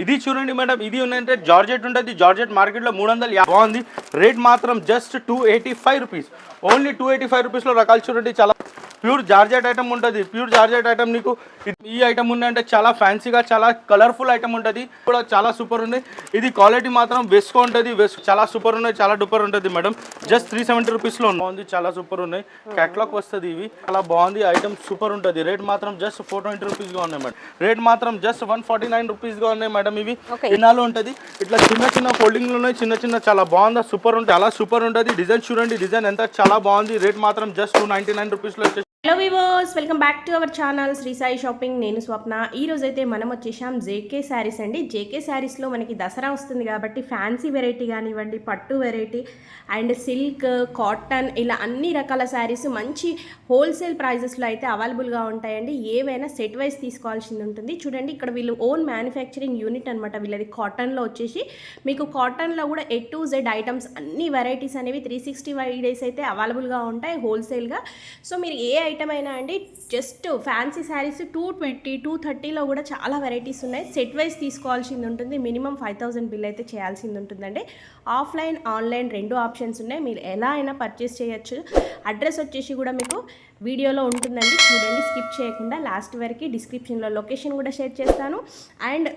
ఇది చూడండి మేడం, ఇది ఉన్నంటే జార్జెట్ ఉంటుంది. జార్జెట్ మార్కెట్లో 350 బాగుంది. రేట్ మాత్రం జస్ట్ 285 రూపీస్. ఓన్లీ 285 రూపీస్లో రకాలు చూడండి. చాలా ప్యూర్ జార్జెట్ ఐటమ్ ఉంటుంది. ప్యూర్ జార్జెట్ ఐటమ్ నీకు ఈ ఐటమ్ ఉందంటే చాలా ఫ్యాన్సీగా, చాలా కలర్ఫుల్ ఐటమ్ ఉంటుంది. కూడా చాలా సూపర్ ఉంది. ఇది క్వాలిటీ మాత్రం వేసుకో ఉంటుంది. చాలా సూపర్ ఉన్నాయి, చాలా డూపర్ ఉంటుంది మేడం. జస్ట్ 370 రూపీస్లో బాగుంది, చాలా సూపర్ ఉన్నాయి. క్యాట్లాగ్ వస్తుంది. ఇవి చాలా బాగుంది ఐటమ్, సూపర్ ఉంటుంది. రేట్ మాత్రం జస్ట్ 420 రూపీస్గా ఉన్నాయి మేడం. రేట్ మాత్రం జస్ట్ 149 రూపీస్గా ఉన్నాయి మేడం. ఇవి ఇన్నాళ్ళు ఉంటుంది. ఇట్లా చిన్న చిన్న ఫోల్డింగ్లు ఉన్నాయి, చిన్న చిన్న, చాలా బాగుంది, సూపర్ ఉంటుంది, చాలా సూపర్ ఉంటుంది. డిజైన్ చూడండి, డిజైన్ ఎంత చాలా బాగుంది. రేట్ మాత్రం జస్ట్ 299 రూపీస్లో. Hello viewers, welcome back to our channel Sri Sai shopping. నేను స్వప్న. ఈ రోజు అయితే మనం వచ్చేసాం జేకే శారీస్ అండి. జేకే శారీస్లో మనకి దసరా వస్తుంది కాబట్టి ఫ్యాన్సీ వెరైటీ కానివ్వండి, పట్టు వెరైటీ అండ్ సిల్క్, కాటన్, ఇలా అన్ని రకాల శారీస్ మంచి హోల్సేల్ ప్రైజెస్లో అయితే అవైలబుల్గా ఉంటాయండి. ఏవైనా సెట్ వైజ్ తీసుకోవాల్సింది ఉంటుంది. చూడండి, ఇక్కడ వీళ్ళు ఓన్ మ్యానుఫ్యాక్చరింగ్ యూనిట్ అనమాట. వీళ్ళది కాటన్లో వచ్చేసి మీకు కాటన్లో కూడా A to Z ఐటమ్స్ అన్ని వెరైటీస్ అనేవి 365 డేస్ అయితే అవైలబుల్గా ఉంటాయి హోల్సేల్గా. సో మీరు ఏ ఐటమ్ అయినా అండి, జస్ట్ ఫ్యాన్సీ శారీస్ 220, 230లో కూడా చాలా వెరైటీస్ ఉన్నాయి. సెట్ వైజ్ తీసుకోవాల్సింది ఉంటుంది. మినిమం 5000 బిల్ అయితే చేయాల్సింది ఉంటుందండి. ఆఫ్లైన్, ఆన్లైన్ రెండు ఆప్షన్స్ ఉన్నాయి. మీరు ఎలా అయినా పర్చేస్ చేయొచ్చు. అడ్రస్ వచ్చేసి కూడా మీకు వీడియోలో ఉంటుందండి, చూడండి స్కిప్ చేయకుండా లాస్ట్ వరకు. డిస్క్రిప్షన్లో లొకేషన్ కూడా షేర్ చేస్తాను. అండ్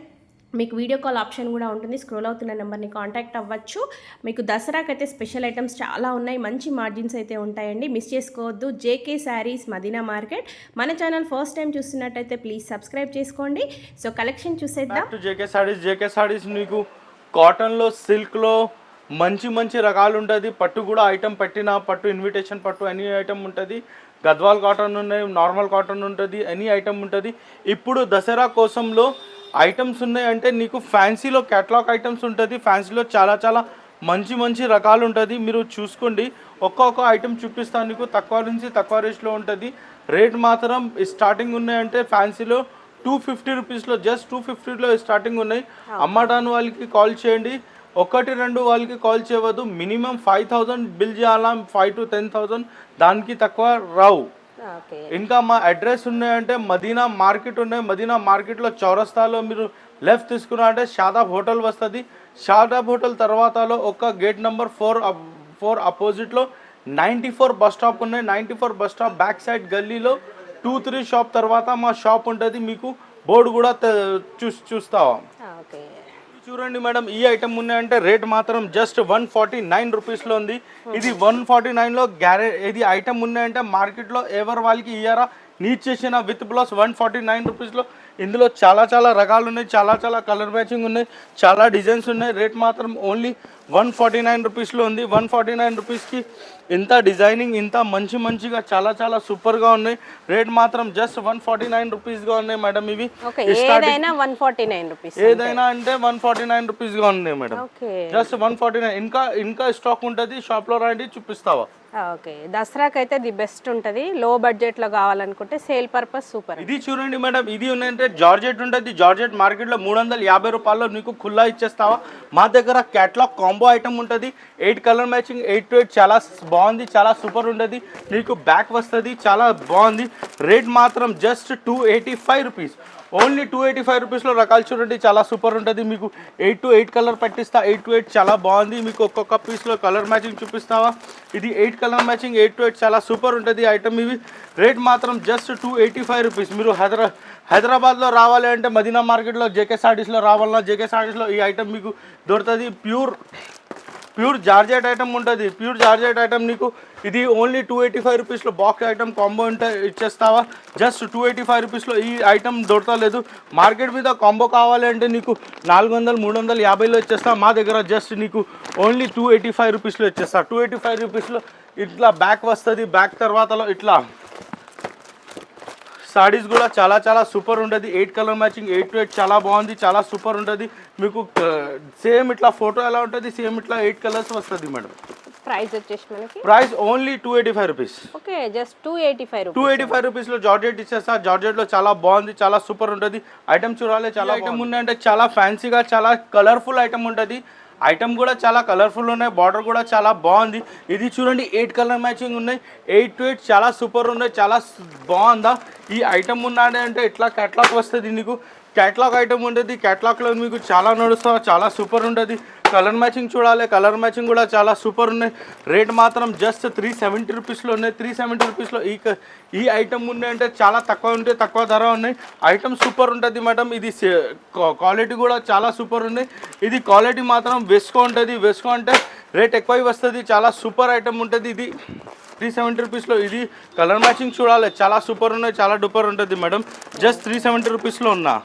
మీకు వీడియో కాల్ ఆప్షన్ కూడా ఉంటుంది. స్క్రోల్ అవుతున్న నెంబర్ని కాంటాక్ట్ అవ్వచ్చు. మీకు దసరాకి అయితే స్పెషల్ ఐటమ్స్ చాలా ఉన్నాయి. మంచి మార్జిన్స్ అయితే ఉంటాయండి. మిస్ చేసుకోవద్దు. JK sarees, Madina market. మన ఛానల్ ఫస్ట్ టైం చూస్తున్నట్టయితే ప్లీజ్ సబ్స్క్రైబ్ చేసుకోండి. సో కలెక్షన్ చూసేద్దాం. జేకే శారీస్ మీకు కాటన్లో, సిల్క్లో మంచి మంచి రకాలు ఉంటుంది. పట్టు కూడా ఐటమ్ పెట్టిన పట్టు, ఇన్విటేషన్ పట్టు, ఎనీ ఐటమ్ ఉంటుంది. గద్వాల్ కాటన్ ఉన్నాయి, నార్మల్ కాటన్ ఉంటుంది, ఎనీ ఐటమ్ ఉంటుంది. ఇప్పుడు దసరా కోసంలో ఐటమ్స్ ఉన్నాయి అంటే నీకు ఫ్యాన్సీలో క్యాటలాగ్ ఐటమ్స్ ఉంటుంది. ఫ్యాన్సీలో చాలా చాలా మంచి మంచి రకాలు ఉంటుంది. మీరు చూసుకోండి, ఒక్కొక్క ఐటమ్ చూపిస్తాను నీకు. తక్కువ నుంచి తక్కువ రేట్లో ఉంటుంది. రేట్ మాత్రం స్టార్టింగ్ ఉన్నాయంటే ఫ్యాన్సీలో 250 రూపీస్లో, జస్ట్ 250లో స్టార్టింగ్ ఉన్నాయి. అమ్మటాను వాళ్ళకి కాల్ చేయండి. 1-2 వాళ్ళకి కాల్ చేయవద్దు. మినిమం 5000 బిల్ చేయాలా, 5 to 10,000, దానికి తక్కువ రావు. ఇంకా మా అడ్రస్ ఉన్నాయంటే మదీనా మార్కెట్ ఉన్నాయి. మదీనా మార్కెట్లో చౌరస్తాలో మీరు లెఫ్ట్ తీసుకున్నారంటే షాదాబ్ హోటల్ వస్తుంది. షాదాబ్ హోటల్ తర్వాతలో ఒక గేట్ నెంబర్ 4 అపోజిట్లో 94 బస్ స్టాప్ ఉన్నాయి. 94 బస్ స్టాప్ బ్యాక్ సైడ్ గల్లీలో 2-3 షాప్ తర్వాత మా షాప్ ఉంటుంది. మీకు బోర్డు కూడా చూస్తావా. చూడండి మేడం, ఈ ఐటమ్ ఉన్నాయంటే రేట్ మాత్రం జస్ట్ 149 రూపీస్లో ఉంది. ఇది 149లో ఇది ఐటమ్ ఉన్నాయంటే మార్కెట్లో ఎవరు వాళ్ళకి ఇయ్యారా, నీట్ చేసిన విత్ బ్లౌజ్ 149 రూపీస్లో. ఇందులో చాలా చాలా రకాలు ఉన్నాయి, చాలా చాలా కలర్ మ్యాచింగ్ ఉన్నాయి, చాలా డిజైన్స్ ఉన్నాయి. రేట్ మాత్రం ఓన్లీ 149 రూపీస్లో ఉంది. 149 రూపీస్కి ఇంత డిజైనింగ్, ఇంత మంచిగా చాలా చాలా సూపర్గా ఉన్నాయి. రేట్ మాత్రం జస్ట్ 149 రూపీస్గా ఉన్నాయి మేడం. ఇవి ఏదైనా 149 రూపీస్, ఏదైనా అంటే 149 రూపీస్గా ఉన్నాయి మేడం. జస్ట్ 149. ఇంకా స్టాక్ ఉంటుంది. షాప్లో రండి, చూపిస్తావా. ఓకే, దసరాకి అయితే ది బెస్ట్ ఉంటుంది. లో బడ్జెట్లో కావాలనుకుంటే సేల్ పర్పస్ సూపర్. ఇది చూడండి మేడం, ఇది ఉన్నాయంటే జార్జెట్ ఉంటుంది. జార్జెట్ మార్కెట్లో 350 రూపాయల్లో నీకు ఖుల్లా ఇచ్చేస్తావా. మా దగ్గర క్యాట్లాగ్ కాంబో ఐటమ్ ఉంటుంది. 8 కలర్ మ్యాచింగ్, 8 to 8, చాలా బాగుంది, చాలా సూపర్ ఉంటుంది. నీకు బ్యాక్ వస్తుంది, చాలా బాగుంది. రేట్ మాత్రం జస్ట్ 285 రూపీస్. ఓన్లీ 285 రూపీస్లో రకాలు చూడండి, చాలా సూపర్ ఉంటుంది. మీకు 8 to 8 కలర్ పెట్టిస్తా. 8 to 8 చాలా బాగుంది. మీకు ఒక్కొక్క పీస్లో కలర్ మ్యాచింగ్ చూపిస్తావా. ఇది 8 కలర్ మ్యాచింగ్, 8 to 8, చాలా సూపర్ ఉంటుంది ఐటమ్. ఇవి రేట్ మాత్రం జస్ట్ 285 రూపీస్. మీరు హైదరాబాద్లో రావాలి అంటే మదీనా మార్కెట్లో జేకే శారీస్లో రావాలన్నా, జేకే శారీస్లో ఈ ఐటమ్ మీకు దొరుకుతుంది. ప్యూర్ జార్జెట్ ఐటమ్ ఉంటుంది. ప్యూర్ జార్జెట్ ఐటమ్ నీకు ఇది ఓన్లీ 285 రూపీస్లో బాక్స్ ఐటమ్ కాంబో ఇచ్చేస్తావా. జస్ట్ 285 రూపీస్లో ఈ ఐటమ్ దొరకలేదు. మార్కెట్ మీద కాంబో కావాలి అంటే నీకు 400-350లో ఇచ్చేస్తా. మా దగ్గర జస్ట్ నీకు ఓన్లీ 285 రూపీస్లో ఇచ్చేస్తా. 285 రూపీస్లో ఇట్లా బ్యాక్ వస్తుంది. బ్యాక్ తర్వాతలో ఇట్లా సారీస్ కూడా చాలా చాలా సూపర్ ఉంటుంది. 8 కలర్ మ్యాచింగ్, 8 to 8, చాలా బాగుంది, చాలా సూపర్ ఉంటుంది. మీకు సేమ్ ఇట్లా ఫోటో ఎలా ఉంటుంది, సేమ్ ఇట్లా 8 కలర్స్ వస్తుంది మేడం. ప్రైస్ వచ్చేసి మనకి price only 285 rupees. Okay, just 285 రూపీస్లో జార్జెట్ ఇచ్చేస్తా. జార్జెట్లో చాలా బాగుంది, చాలా సూపర్ ఉంటుంది. ఐటమ్ చూడాలి, చాలా ఐటమ్ ఉన్నాయంటే చాలా ఫ్యాన్సీగా, చాలా కలర్ఫుల్ ఐటమ్ ఉంటుంది. ఐటమ్ కూడా చాలా కలర్ఫుల్ ఉన్నాయి. బార్డర్ కూడా చాలా బాగుంది. ఇది చూడండి, 8 కలర్ మ్యాచింగ్ ఉన్నాయి. 8 to 8 చాలా సూపర్ ఉన్నాయి, చాలా బాగుందా. ఈ ఐటమ్ ఉన్నాడే అంటే ఇట్లా క్యాట్లాగ్ వస్తుంది నీకు. క్యాట్లాగ్ ఐటమ్ ఉంటుంది. క్యాట్లాగ్లో మీకు చాలా నడుస్తా, చాలా సూపర్ ఉంటుంది. కలర్ మ్యాచింగ్ చూడాలి, కలర్ మ్యాచింగ్ కూడా చాలా సూపర్ ఉన్నాయి. రేట్ మాత్రం జస్ట్ 370 రూపీస్లో ఉన్నాయి. 370 రూపీస్లో ఈ ఐటమ్ ఉన్నాయంటే చాలా తక్కువ ఉంటాయి, తక్కువ ధర ఉన్నాయి. ఐటమ్ సూపర్ ఉంటుంది మేడం. ఇది క్వాలిటీ కూడా చాలా సూపర్ ఉన్నాయి. ఇది క్వాలిటీ మాత్రం వేసుకో ఉంటుంది. వేసుకో అంటే రేట్ ఎక్కువ వస్తుంది. చాలా సూపర్ ఐటమ్ ఉంటుంది. ఇది 370 రూపీస్లో. ఇది కలర్ మ్యాచింగ్ చూడాలి, చాలా సూపర్ ఉన్నాయి, చాలా డూపర్ ఉంటుంది మేడం. జస్ట్ 370 రూపీస్లో ఉన్నా.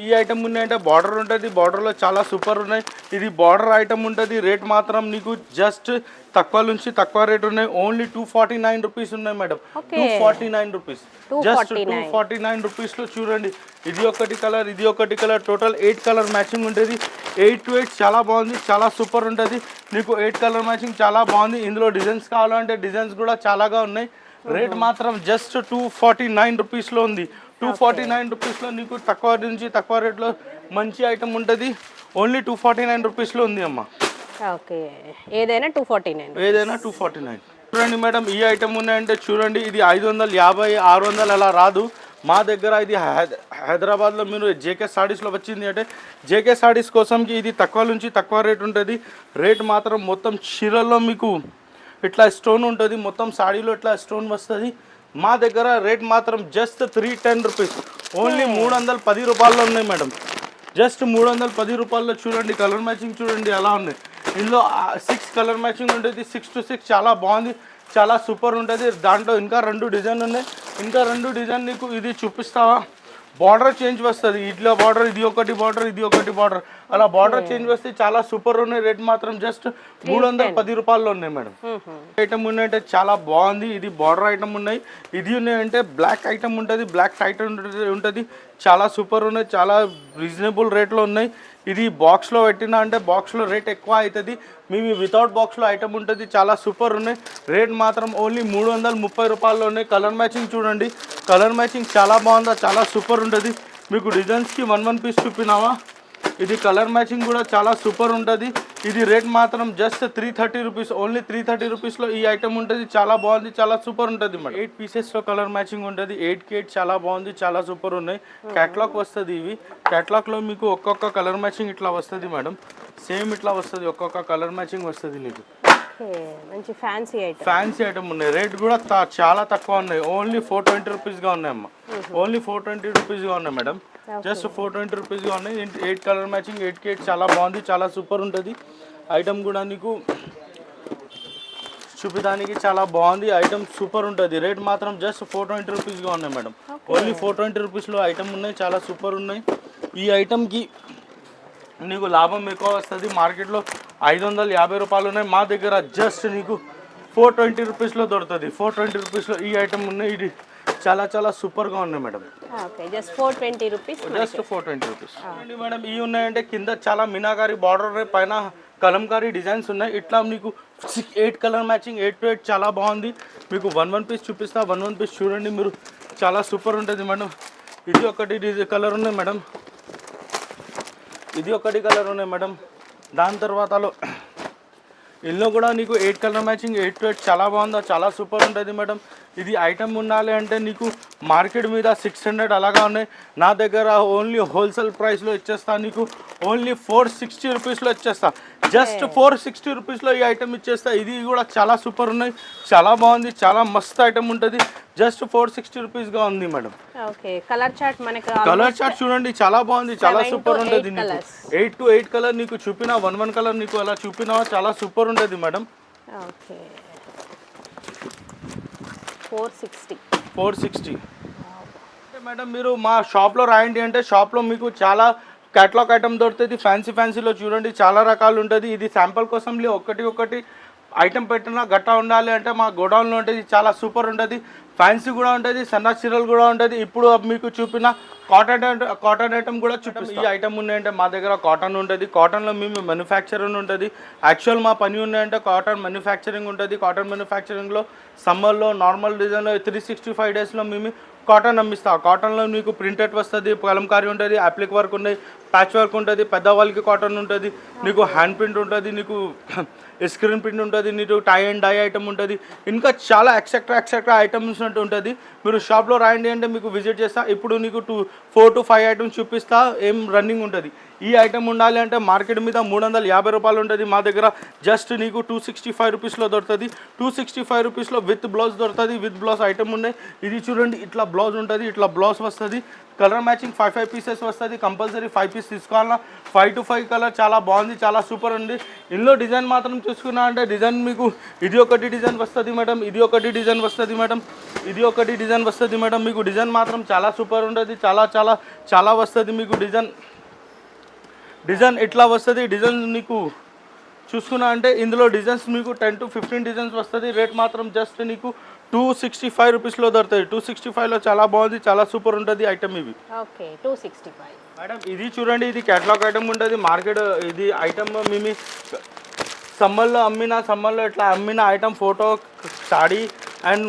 ఈ ఐటమ్ ఉన్నాయంటే బార్డర్ ఉంటుంది. బార్డర్లో చాలా సూపర్ ఉన్నాయి. ఇది బార్డర్ ఐటమ్ ఉంటుంది. రేట్ మాత్రం నీకు జస్ట్ తక్కువ నుంచి తక్కువ రేట్ ఉన్నాయి. ఓన్లీ 249 రూపీస్ ఉన్నాయి మేడం. 249 రూపీస్, జస్ట్ 249 రూపీస్లో చూడండి. ఇది ఒకటి కలర్, ఇది ఒకటి కలర్, టోటల్ 8 కలర్ మ్యాచింగ్ ఉంటుంది. 8 to 8 చాలా బాగుంది, చాలా సూపర్ ఉంటుంది. నీకు 8 కలర్ మ్యాచింగ్ చాలా బాగుంది. ఇందులో డిజైన్స్ కావాలంటే డిజైన్స్ కూడా చాలాగా ఉన్నాయి. రేట్ మాత్రం జస్ట్ 249 రూపీస్లో ఉంది. 249 రూపీస్లో నీకు తక్కువ నుంచి తక్కువ రేట్లో మంచి ఐటమ్ ఉంటుంది. ఓన్లీ 249 రూపీస్లో ఉంది అమ్మ. ఓకే, ఏదైనా 249, ఏదైనా 249. చూడండి మేడం, ఈ ఐటమ్ ఉన్నాయంటే చూడండి. ఇది 550, 600 అలా రాదు మా దగ్గర. ఇది హైదరాబాద్లో మీరు జేకే సారీస్లో వచ్చింది అంటే జేకే సారీస్ కోసంకి ఇది తక్కువ నుంచి తక్కువ రేట్ ఉంటుంది. రేట్ మాత్రం మొత్తం చీరల్లో మీకు ఇట్లా స్టోన్ ఉంటుంది. మొత్తం సాడీలో ఇట్లా స్టోన్ వస్తుంది. మా దగ్గర రేట్ మాత్రం జస్ట్ 310 రూపీస్, ఓన్లీ 310 రూపాయల్లో ఉన్నాయి మేడం. జస్ట్ 310 రూపాయల్లో చూడండి. కలర్ మ్యాచింగ్ చూడండి ఎలా ఉన్నాయి. ఇందులో 6 కలర్ మ్యాచింగ్ ఉంటుంది. 6 to 6 చాలా బాగుంది, చాలా సూపర్ ఉంటుంది. దాంట్లో ఇంకా 2 డిజైన్ ఉన్నాయి. ఇంకా 2 డిజైన్ నీకు ఇది చూపిస్తావా? బార్డర్ చేంజ్ వస్తుంది. ఇట్లా బార్డర్, ఇది ఒకటి బార్డర్, ఇది ఒకటి బార్డర్, అలా బార్డర్ చేంజ్ వస్తే చాలా సూపర్ ఉన్నాయి. రేట్ మాత్రం జస్ట్ 310 రూపాయల్లో ఉన్నాయి మేడం. ఐటమ్ ఉన్నాయంటే చాలా బాగుంది. ఇది బార్డర్ ఐటమ్ ఉన్నాయి. ఇది ఉన్నాయంటే బ్లాక్ ఐటమ్ ఉంటుంది. బ్లాక్ టైట్ ఉంటుంది. చాలా సూపర్ ఉన్నాయి, చాలా రీజనబుల్ రేట్లో ఉన్నాయి. ఇది బాక్స్లో పెట్టినా అంటే బాక్స్లో రేట్ ఎక్కువ అవుతుంది. మేము వితౌట్ బాక్స్లో ఐటమ్ ఉంటుంది. చాలా సూపర్ ఉన్నాయి. రేట్ మాత్రం ఓన్లీ 330 రూపాయల్లో ఉన్నాయి. కలర్ మ్యాచింగ్ చూడండి. కలర్ మ్యాచింగ్ చాలా బాగుందా, చాలా సూపర్ ఉంటుంది. మీకు డిజైన్స్కి 1 పీస్ చూపినావా? ఇది కలర్ మ్యాచింగ్ కూడా చాలా సూపర్ ఉంటుంది. ఇది రేట్ మాత్రం జస్ట్ 330 రూపీస్, ఓన్లీ 330 రూపీస్లో ఈ ఐటమ్ ఉంటుంది. చాలా బాగుంది, చాలా సూపర్ ఉంటుంది మేడం. 8 పీసెస్లో కలర్ మ్యాచింగ్ ఉంటుంది. 8కి 8 చాలా బాగుంది, చాలా సూపర్ ఉన్నాయి. క్యాట్లాగ్ వస్తుంది. ఇవి క్యాట్లాగ్లో మీకు ఒక్కొక్క కలర్ మ్యాచింగ్ ఇట్లా వస్తుంది మేడం. సేమ్ ఇట్లా వస్తుంది, ఒక్కొక్క కలర్ మ్యాచింగ్ వస్తుంది నీకు. మంచి ఫ్యాన్సీ ఐటమ్ ఉన్నాయి. రేట్ కూడా చాలా తక్కువ ఉన్నాయి. ఓన్లీ 420 రూపీస్గా ఉన్నాయి అమ్మ. ఓన్లీ 420 రూపీస్గా ఉన్నాయి మేడం. జస్ట్ 420 రూపీస్గా ఉన్నాయి. 8 కలర్ మ్యాచింగ్, 8కి 8 చాలా బాగుంది, చాలా సూపర్ ఉంటుంది. ఐటమ్ కూడా నీకు చూపించడానికి చాలా బాగుంది. ఐటమ్ సూపర్ ఉంటుంది. రేట్ మాత్రం జస్ట్ 420 రూపీస్గా ఉన్నాయి మేడం. ఓన్లీ 420 రూపీస్లో ఐటమ్ ఉన్నాయి, చాలా సూపర్ ఉన్నాయి. ఈ ఐటమ్కి నీకు లాభం ఎక్కువ వస్తుంది. మార్కెట్లో 550 రూపాయలు ఉన్నాయి. మా దగ్గర జస్ట్ నీకు 420 రూపీస్లో దొరుకుతుంది. 420 రూపీస్లో ఈ ఐటమ్ ఉన్నాయి. ఇది చాలా చాలా సూపర్గా ఉన్నాయి madam. Just 420 rupees. Just 420 rupees madam. ఇవి ఉన్నాయంటే కింద చాలా మీనాకారి బార్డర్, పైన కలంకారీ డిజైన్స్ ఉన్నాయి. ఇట్లా మీకు 8 కలర్ మ్యాచింగ్, 8 to 8 చాలా బాగుంది. మీకు 1 పీస్ చూపిస్తా. 1 పీస్ చూడండి మీరు, చాలా సూపర్ ఉంటుంది మేడం. ఇది ఒకటి కలర్ ఉన్నాయి మేడం. ఇది ఒకటి కలర్ ఉన్నాయి మేడం. దాని తర్వాతలో ఇందులో కూడా నీకు 8 కలర్ మ్యాచింగ్, 8 to 8 చాలా బాగుందా, చాలా సూపర్ ఉంటుంది మేడం. ఇది ఐటమ్ ఉండాలి అంటే నీకు మార్కెట్ మీద 600 అలాగా ఉన్నాయి. నా దగ్గర ఓన్లీ హోల్సేల్ ప్రైస్లో ఇచ్చేస్తా. నీకు ఓన్లీ 460 రూపీస్లో ఇచ్చేస్తా. జస్ట్ 460 రూపీస్లో ఈ ఐటమ్ ఇచ్చేస్తా. ఇది కూడా చాలా సూపర్ ఉన్నాయి, చాలా బాగుంది, చాలా మస్తు ఐటమ్ ఉంటుంది. జస్ట్ 460 రూపీస్గా ఉంది మేడం. కలర్ చార్ట్ చూడండి, చాలా బాగుంది, చాలా సూపర్ ఉంటుంది. నీకు 8 to 8 కలర్ నీకు చూపినా, 1 కలర్ నీకు అలా చూపినా చాలా సూపర్ ఉంటుంది మేడం. 460 మేడం. మీరు మా షాప్లో రాయండి అంటే షాప్లో మీకు చాలా క్యాటలాగ్ ఐటమ్ దొరుకుతుంది. ఫ్యాన్సీలో చూడండి చాలా రకాలు ఉంటుంది. ఇది శాంపుల్ కోసం ఒకటి ఐటమ్ పెట్టినా గట్టా ఉండాలి అంటే మా గోడౌన్లో ఉంటుంది. చాలా సూపర్ ఉంటుంది. ఫ్యాన్సీ కూడా ఉంటుంది, సన్నా చీరలు కూడా ఉంటుంది. ఇప్పుడు మీకు చూపిన కాటన్ ఐటమ్ కూడా చూపిస్తాం. ఈ ఐటమ్ ఉన్నాయంటే మా దగ్గర కాటన్ ఉంటుంది. కాటన్లో మేము మ్యానుఫ్యాక్చరింగ్ ఉంటుంది. యాక్చువల్ మా పని ఉన్నాయంటే కాటన్ మ్యానుఫ్యాక్చరింగ్ ఉంటుంది. కాటన్ మ్యానుఫ్యాక్చరింగ్లో సమ్మర్లో నార్మల్ డిజైన్లో 365 డేస్లో మేము కాటన్ అమ్మిస్తాం. కాటన్లో మీకు ప్రింటెడ్ వస్తుంది, కలంకారీ ఉంటుంది, అప్లిక్ వర్క్ ఉంటుంది, ప్యాచ్ వర్క్ ఉంటుంది, పెద్దవాళ్ళకి కాటన్ ఉంటుంది, నీకు హ్యాండ్ ప్రింట్ ఉంటుంది, నీకు స్క్రీన్ ప్రింట్ ఉంటుంది, నీకు టై అండ్ డై ఐటమ్ ఉంటుంది, ఇంకా చాలా ఎక్సెట్రా ఐటమ్స్ ఉంటుంది. మీరు షాప్లో రాయండి అంటే మీకు విజిట్ చేస్తా. ఇప్పుడు నీకు 4 to 5 ఐటమ్స్ చూపిస్తా ఏం రన్నింగ్ ఉంటుంది. ఈ ఐటమ్ ఉండాలి అంటే మార్కెట్ మీద 350 రూపాయలు ఉంటుంది, మా దగ్గర జస్ట్ నీకు 265 రూపీస్లో దొరుకుతుంది. 265 రూపీస్లో విత్ బ్లౌజ్ దొరుకుతుంది. విత్ బ్లౌజ్ ఐటమ్ ఉన్నాయి. ఇది చూడండి, ఇట్లా బ్లౌజ్ ఉంటుంది, ఇట్లా బ్లౌజ్ వస్తుంది. కలర్ మ్యాచింగ్ 5 పీసెస్ వస్తుంది. కంపల్సరీ 5 పీస్ తీసుకోవాలా. 5 to 5 కలర్ చాలా బాగుంది, చాలా సూపర్ ఉంది. ఇందులో డిజైన్ మాత్రం చూసుకున్నా అంటే డిజైన్ మీకు ఇది ఒకటి డిజైన్ వస్తుంది మేడం, ఇది ఒకటి డిజైన్ వస్తుంది మేడం, ఇది ఒకటి డిజైన్ వస్తుంది మేడం. మీకు డిజైన్ మాత్రం చాలా సూపర్ ఉంటుంది, చాలా చాలా చాలా వస్తుంది మీకు డిజైన్ ఇట్లా వస్తుంది. డిజైన్ నీకు చూసుకున్నా అంటే ఇందులో డిజైన్స్ మీకు 10 to 15 డిజైన్స్ వస్తుంది. రేట్ మాత్రం జస్ట్ నీకు 265 రూపీస్లో దొరుకుతుంది. 265లో చాలా బాగుంది, చాలా సూపర్ ఉంటుంది ఐటమ్ ఇవి. Okay, 265 madam. ఇది చూడండి, ఇది క్యాటలాగ్ ఐటమ్ ఉంటుంది. మార్కెట్ ఇది ఐటమ్ మేము సమ్మర్లో ఇట్లా అమ్మిన item photo saree and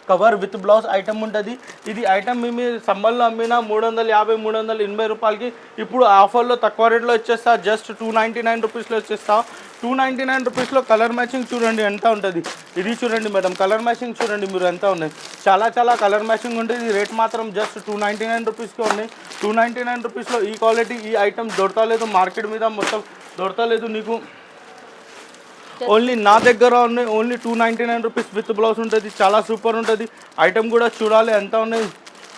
cover with blouse item ఉంటుంది. ఇది ఐటమ్ మేము సమ్మర్లో అమ్మిన 350 380 రూపాయలకి ఇప్పుడు ఆఫర్లో తక్కువ రేట్లో వచ్చేస్తా. జస్ట్ 299 రూపీస్లో వచ్చేస్తా. 299 రూపీస్లో కలర్ మ్యాచింగ్ చూడండి ఎంత ఉంటుంది. ఇది చూడండి మేడం, కలర్ మ్యాచింగ్ చూడండి మీరు ఎంత ఉన్నాయి. చాలా చాలా కలర్ మ్యాచింగ్ ఉంటుంది. రేట్ మాత్రం జస్ట్ 299 రూపీస్కి ఉన్నాయి. 299 రూపీస్లో ఈ క్వాలిటీ ఈ ఐటమ్ దొరకలేదు, మార్కెట్ మీద మొత్తం దొరకలేదు నీకు. ఓన్లీ నా దగ్గర ఉన్నాయి. ఓన్లీ 299 రూపీస్ విత్ బ్లౌజ్ ఉంటుంది. చాలా సూపర్ ఉంటుంది. ఐటమ్ కూడా చూడాలి ఎంత ఉన్నాయి,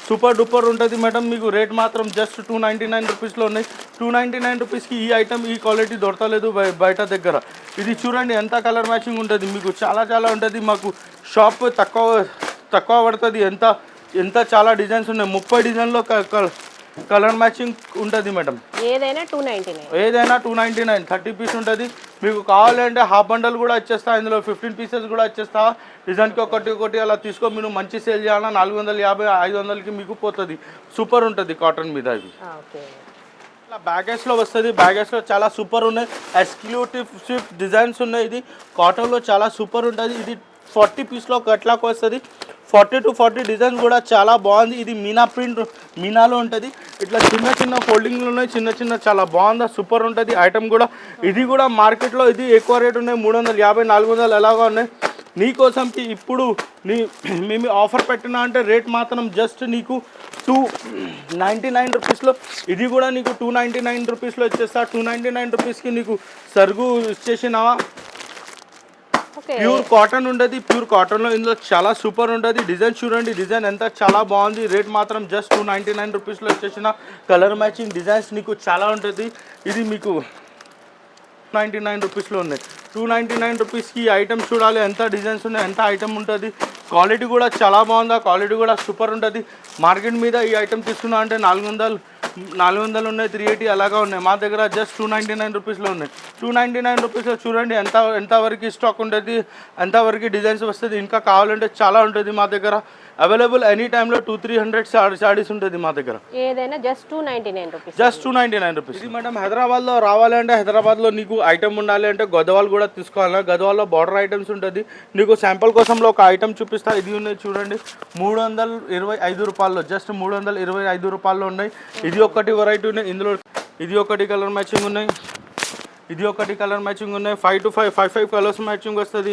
సూపర్ డూపర్ ఉంటుంది మేడం. మీకు రేట్ మాత్రం జస్ట్ 299 రూపీస్లో ఉన్నాయి. 299 రూపీస్కి ఈ ఐటమ్ ఈ క్వాలిటీ దొరకలేదు బయట దగ్గర. ఇది చూడండి ఎంత కలర్ మ్యాచింగ్ ఉంటుంది మీకు, చాలా చాలా ఉంటుంది. మాకు షాప్ తక్కువ పడుతుంది. ఎంత చాలా డిజైన్స్ ఉన్నాయి. 30 డిజైన్లో కలర్ మ్యాచింగ్ ఉంటుంది మేడం. ఏదైనా 299 30 పీస్ ఉంటుంది. మీకు కావాలంటే హాఫ్ బండల్ కూడా వచ్చేస్తా. ఇందులో 15 పీసెస్ కూడా వచ్చేస్తా. డిజైన్కి ఒకటి అలా తీసుకో. మీరు మంచి సేల్ చేయాలన్నా 450 500కి మీకు పోతుంది. సూపర్ ఉంటుంది కాటన్ మీద ఇది. ఇట్లా బ్యాగెస్లో వస్తుంది. బ్యాగెస్లో చాలా సూపర్ ఉన్నాయి. ఎక్స్క్లూసివ్ డిజైన్స్ ఉన్నాయి. ఇది కాటన్లో చాలా సూపర్ ఉంటుంది. ఇది 40 పీస్లో కట్లాక్ వస్తుంది. 40 to 40 డిజైన్ కూడా చాలా బాగుంది. ఇది మీనా ప్రింట్, మీనాలో ఉంటుంది. ఇట్లా చిన్న ఫోల్డింగ్లు ఉన్నాయి, చిన్న చాలా బాగుంది, సూపర్ ఉంటుంది ఐటమ్ కూడా. ఇది కూడా మార్కెట్లో ఇది ఎక్కువ రేట్ ఉన్నాయి, 350 400 ఎలాగా ఉన్నాయి. నీకోసంకి ఇప్పుడు మేము ఆఫర్ పెట్టినా అంటే రేట్ మాత్రం జస్ట్ నీకు 299 రూపీస్లో. ఇది కూడా నీకు 299 రూపీస్లో ఇచ్చేస్తా. 299 రూపీస్కి నీకు సరుగు ఇచ్చేసినావా. ప్యూర్ కాటన్ ఉంటుంది. ప్యూర్ కాటన్లో ఇందులో చాలా సూపర్ ఉంటుంది. డిజైన్ చూడండి, డిజైన్ ఎంత చాలా బాగుంది. రేట్ మాత్రం జస్ట్ 299 రూపీస్లో వచ్చేసిన కలర్ మ్యాచింగ్ డిజైన్స్ నీకు చాలా ఉంటుంది. ఇది మీకు 99 రూపీస్లో ఉన్నాయి. 299 రూపీస్కి ఈ ఐటమ్ చూడాలి ఎంత డిజైన్స్ ఉన్నాయి, ఎంత ఐటమ్ ఉంటుంది. క్వాలిటీ కూడా చాలా బాగుంది, క్వాలిటీ కూడా సూపర్ ఉంటుంది. మార్కెట్ మీద ఈ ఐటమ్ తీసుకున్నా అంటే 400 ఉన్నాయి, 380 అలాగా ఉన్నాయి. మా దగ్గర జస్ట్ 299 రూపీస్లో ఉన్నాయి. 299 రూపీస్లో చూడండి ఎంతవరకు స్టాక్ ఉంటుంది, ఎంతవరకు డిజైన్స్ వస్తుంది. ఇంకా కావాలంటే చాలా ఉంటుంది మా దగ్గర అవైలబుల్. ఎనీ టైంలో 200-300 శారీస్ ఉంటుంది మా దగ్గర. ఏదైనా జస్ట్ 299 రూపీస్. Just 299 rupees. ఇది మేడం హైదరాబాద్లో రావాలంటే, హైదరాబాద్లో నీకు ఐటమ్ ఉండాలి అంటే గద్వాల్ కూడా తీసుకోవాలి. గద్వాల్లో బార్డర్ ఐటమ్స్ ఉంటుంది. నీకు శాంపుల్ కోసంలో ఒక ఐటమ్ చూపిస్తా. ఇది ఉన్నాయి చూడండి, 325 రూపాయల్లో, జస్ట్ 325 రూపాయల్లో ఉన్నాయి. ఇది ఒకటి వెరైటీ ఉన్నాయి. ఇందులో ఇది ఒకటి కలర్ మ్యాచింగ్ ఉన్నాయి, ఇది ఒకటి కలర్ మ్యాచింగ్ ఉన్నాయి. 5 to 5 కలర్స్ మ్యాచింగ్ వస్తుంది.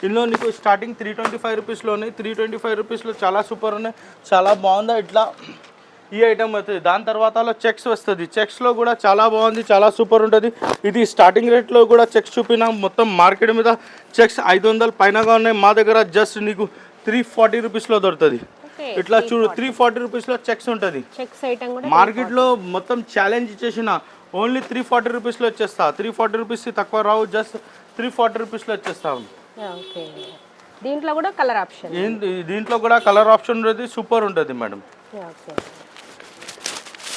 ఇందులో నీకు స్టార్టింగ్ 325 రూపీస్లో ఉన్నాయి. 325 రూపీస్లో చాలా సూపర్ ఉన్నాయి, చాలా బాగుందా. ఇట్లా ఈ ఐటమ్ అవుతుంది. దాని తర్వాతలో చెక్స్ వస్తుంది. చెక్స్లో కూడా చాలా బాగుంది, చాలా సూపర్ ఉంటుంది. ఇది స్టార్టింగ్ రేట్లో కూడా చెక్స్ చూపినా. మొత్తం మార్కెట్ మీద చెక్స్ 500 పైనగా ఉన్నాయి. మా దగ్గర జస్ట్ నీకు 340 రూపీస్లో దొరుకుతుంది. ఇట్లా చూడు, 340 రూపీస్లో చెక్స్ ఉంటుంది. మార్కెట్లో మొత్తం ఛాలెంజ్ ఇచ్చేసిన ఓన్లీ 340 రూపీస్లో వచ్చేస్తా. 340 రూపీస్కి తక్కువ రావు, జస్ట్ 340 రూపీస్లో వచ్చేస్తాం. దీంట్లో కూడా కలర్ ఆప్షన్, దీంట్లో కూడా కలర్ ఆప్షన్ ఉంటుంది. సూపర్ ఉంటుంది మేడం.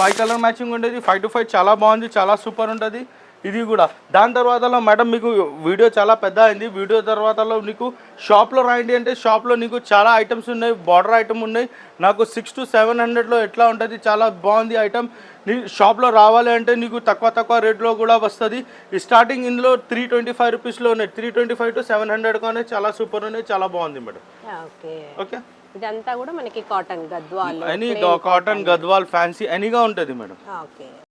5 కలర్ మ్యాచింగ్ ఉండేది. 5 to 5 చాలా బాగుంది, చాలా సూపర్ ఉంటుంది. ఇది కూడా దాని తర్వాతలో మేడం మీకు వీడియో చాలా పెద్ద అయింది. వీడియో తర్వాతలో నీకు షాప్లో రాయండి అంటే షాప్లో నీకు చాలా ఐటమ్స్ ఉన్నాయి. బార్డర్ ఐటమ్ ఉన్నాయి. నాకు 600 to 700లో ఎట్లా ఉంటుంది, చాలా బాగుంది ఐటమ్. నీ షాప్లో రావాలి అంటే నీకు తక్కువ రేట్లో కూడా వస్తుంది. స్టార్టింగ్ ఇందులో 325 రూపీస్లో ఉన్నాయి. 325 to 700 కానీ చాలా సూపర్ ఉన్నాయి, చాలా బాగుంది మేడం. ఓకే, ఇదంతా కూడా మనకి cotton Gadwal, any cotton Gadwal fancy ఎనీగా ఉంటుంది మేడం.